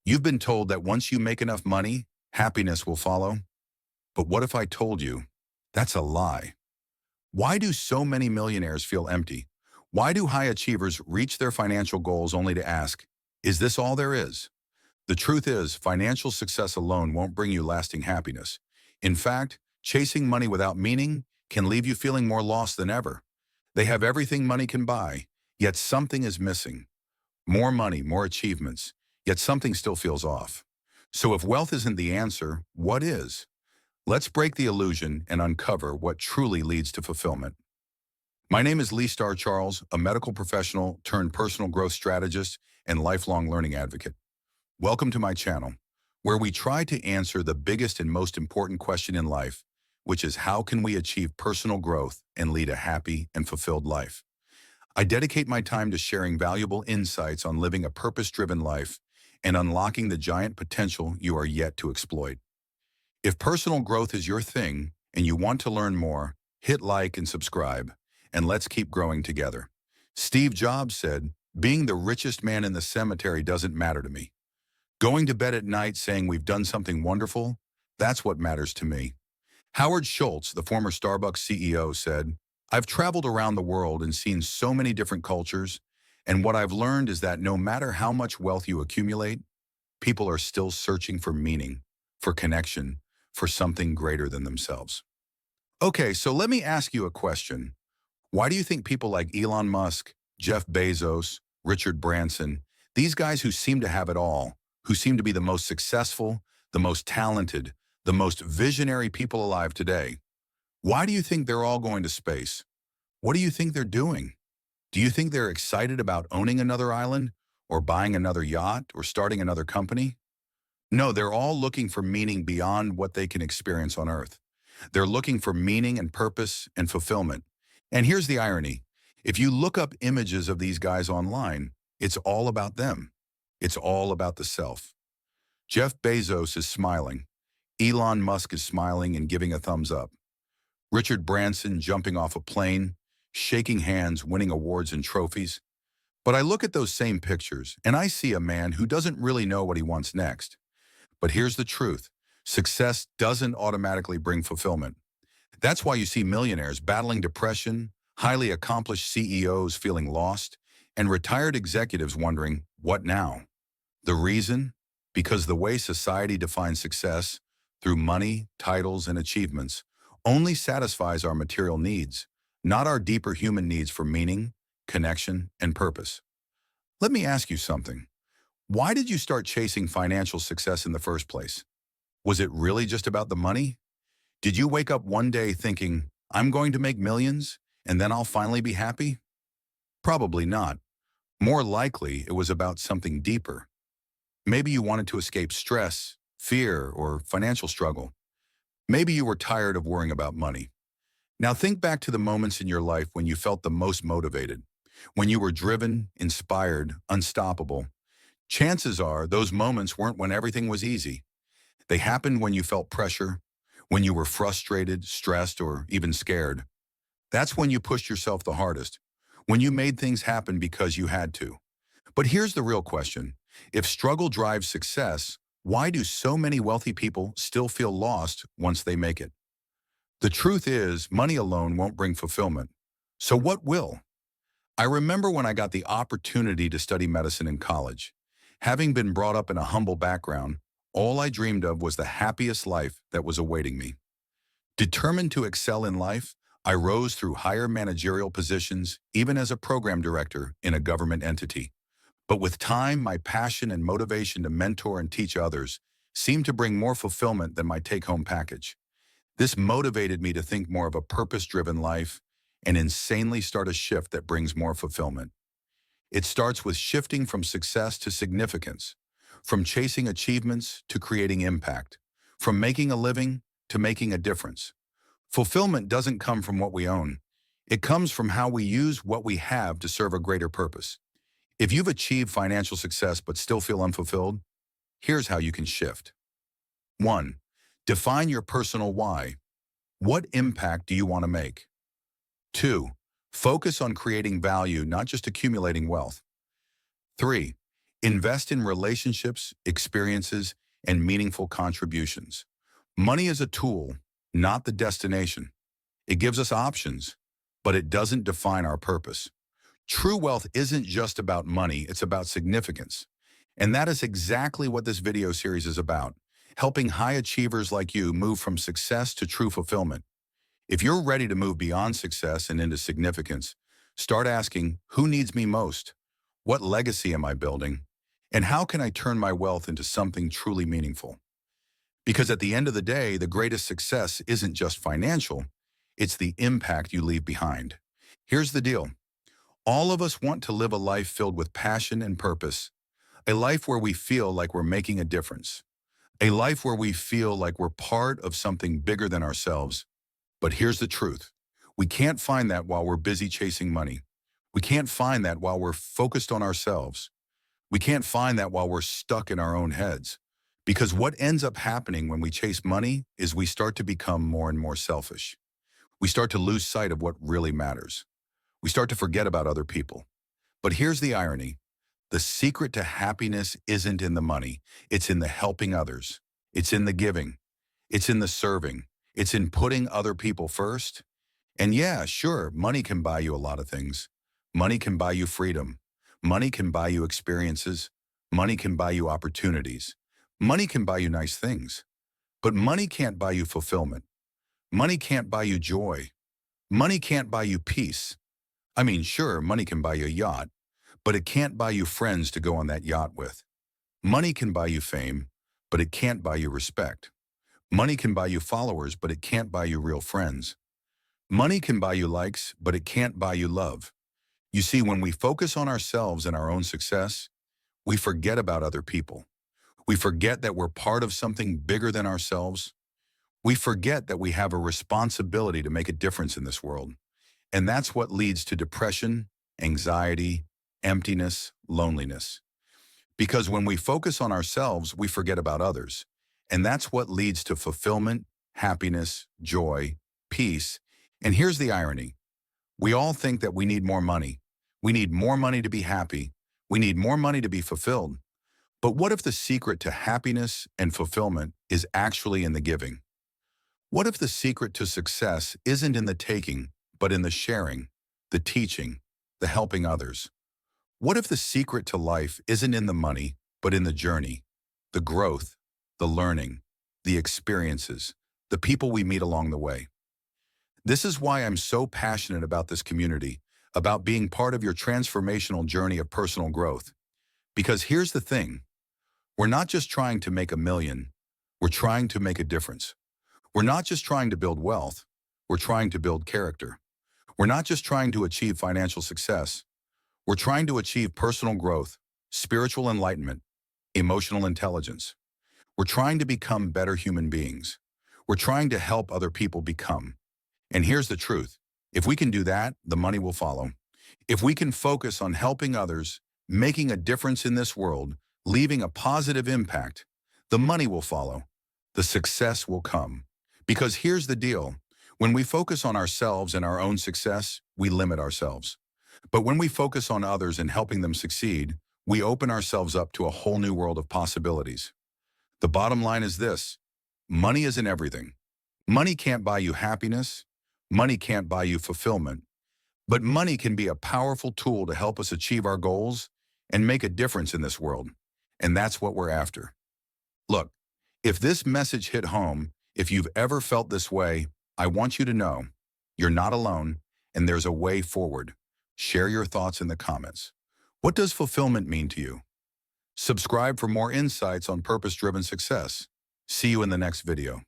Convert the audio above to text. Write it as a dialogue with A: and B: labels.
A: You've been told that once you make enough money, happiness will follow. But what if I told you that's a lie? Why do so many millionaires feel empty? Why do high achievers reach their financial goals only to ask, is this all there is? The truth is, financial success alone won't bring you lasting happiness. In fact, chasing money without meaning can leave you feeling more lost than ever. They have everything money can buy, yet something is missing. More money, more achievements, yet something still feels off. So if wealth isn't the answer, what is? Let's break the illusion and uncover what truly leads to fulfillment. My name is Lee Star Charles, a medical professional turned personal growth strategist and lifelong learning advocate. Welcome to my channel, where we try to answer the biggest and most important question in life, which is how can we achieve personal growth and lead a happy and fulfilled life? I dedicate my time to sharing valuable insights on living a purpose-driven life and unlocking the giant potential you are yet to exploit. If personal growth is your thing and you want to learn more, hit like and subscribe, and let's keep growing together. Steve Jobs said, "Being the richest man in the cemetery doesn't matter to me. Going to bed at night saying we've done something wonderful, that's what matters to me." Howard Schultz, the former Starbucks CEO, said, "I've traveled around the world and seen so many different cultures, and what I've learned is that no matter how much wealth you accumulate, people are still searching for meaning, for connection, for something greater than themselves." Okay, so let me ask you a question. Why do you think people like Elon Musk, Jeff Bezos, Richard Branson, these guys who seem to have it all, who seem to be the most successful, the most talented, the most visionary people alive today, why do you think they're all going to space? What do you think they're doing? Do you think they're excited about owning another island, or buying another yacht, or starting another company? No, they're all looking for meaning beyond what they can experience on Earth. They're looking for meaning and purpose and fulfillment. And here's the irony. If you look up images of these guys online, it's all about them. It's all about the self. Jeff Bezos is smiling. Elon Musk is smiling and giving a thumbs up. Richard Branson jumping off a plane, shaking hands, winning awards and trophies. But I look at those same pictures and I see a man who doesn't really know what he wants next. But here's the truth. Success doesn't automatically bring fulfillment. That's why you see millionaires battling depression, highly accomplished CEOs feeling lost, and retired executives wondering, what now? The reason? Because the way society defines success, through money, titles, and achievements, only satisfies our material needs, not our deeper human needs for meaning, connection, and purpose. Let me ask you something. Why did you start chasing financial success in the first place? Was it really just about the money? Did you wake up one day thinking, I'm going to make millions, and then I'll finally be happy? Probably not. More likely, it was about something deeper. Maybe you wanted to escape stress, fear, or financial struggle. Maybe you were tired of worrying about money. Now think back to the moments in your life when you felt the most motivated, when you were driven, inspired, unstoppable. Chances are those moments weren't when everything was easy. They happened when you felt pressure, when you were frustrated, stressed, or even scared. That's when you pushed yourself the hardest, when you made things happen because you had to. But here's the real question. If struggle drives success, why do so many wealthy people still feel lost once they make it? The truth is, money alone won't bring fulfillment. So what will? I remember when I got the opportunity to study medicine in college. Having been brought up in a humble background, all I dreamed of was the happiest life that was awaiting me. Determined to excel in life, I rose through higher managerial positions, even as a program director in a government entity. But with time, my passion and motivation to mentor and teach others seemed to bring more fulfillment than my take-home package. This motivated me to think more of a purpose-driven life and insanely start a shift that brings more fulfillment. It starts with shifting from success to significance, from chasing achievements to creating impact, from making a living to making a difference. Fulfillment doesn't come from what we own. It comes from how we use what we have to serve a greater purpose. If you've achieved financial success but still feel unfulfilled, here's how you can shift. 1. Define your personal why. What impact do you want to make? 2. Focus on creating value, not just accumulating wealth. 3. Invest in relationships, experiences, and meaningful contributions. Money is a tool, not the destination. It gives us options, but it doesn't define our purpose. True wealth isn't just about money, it's about significance. And that is exactly what this video series is about, helping high achievers like you move from success to true fulfillment. If you're ready to move beyond success and into significance, start asking, who needs me most? What legacy am I building? And how can I turn my wealth into something truly meaningful? Because at the end of the day, the greatest success isn't just financial, it's the impact you leave behind. Here's the deal. All of us want to live a life filled with passion and purpose, a life where we feel like we're making a difference, a life where we feel like we're part of something bigger than ourselves. But here's the truth. We can't find that while we're busy chasing money. We can't find that while we're focused on ourselves. We can't find that while we're stuck in our own heads. Because what ends up happening when we chase money is we start to become more and more selfish. We start to lose sight of what really matters. We start to forget about other people. But here's the irony. The secret to happiness isn't in the money. It's in the helping others. It's in the giving. It's in the serving. It's in putting other people first. And yeah, sure, money can buy you a lot of things. Money can buy you freedom. Money can buy you experiences. Money can buy you opportunities. Money can buy you nice things. But money can't buy you fulfillment. Money can't buy you joy. Money can't buy you peace. I mean, sure, money can buy you a yacht, but it can't buy you friends to go on that yacht with. Money can buy you fame, but it can't buy you respect. Money can buy you followers, but it can't buy you real friends. Money can buy you likes, but it can't buy you love. You see, when we focus on ourselves and our own success, we forget about other people. We forget that we're part of something bigger than ourselves. We forget that we have a responsibility to make a difference in this world. And that's what leads to depression, anxiety, emptiness, loneliness. Because when we focus on ourselves, we forget about others. And that's what leads to fulfillment, happiness, joy, peace. And here's the irony. We all think that we need more money. We need more money to be happy. We need more money to be fulfilled. But what if the secret to happiness and fulfillment is actually in the giving? What if the secret to success isn't in the taking, but in the sharing, the teaching, the helping others? What if the secret to life isn't in the money, but in the journey, the growth, the learning, the experiences, the people we meet along the way? This is why I'm so passionate about this community, about being part of your transformational journey of personal growth. Because here's the thing, we're not just trying to make a million, we're trying to make a difference. We're not just trying to build wealth, we're trying to build character. We're not just trying to achieve financial success, we're trying to achieve personal growth, spiritual enlightenment, emotional intelligence. We're trying to become better human beings. We're trying to help other people become. And here's the truth. If we can do that, the money will follow. If we can focus on helping others, making a difference in this world, leaving a positive impact, the money will follow. The success will come. Because here's the deal. When we focus on ourselves and our own success, we limit ourselves. But when we focus on others and helping them succeed, we open ourselves up to a whole new world of possibilities. The bottom line is this. Money isn't everything. Money can't buy you happiness. Money can't buy you fulfillment. But money can be a powerful tool to help us achieve our goals and make a difference in this world. And that's what we're after. Look, if this message hit home, if you've ever felt this way, I want you to know you're not alone and there's a way forward. Share your thoughts in the comments. What does fulfillment mean to you? Subscribe for more insights on purpose-driven success. See you in the next video.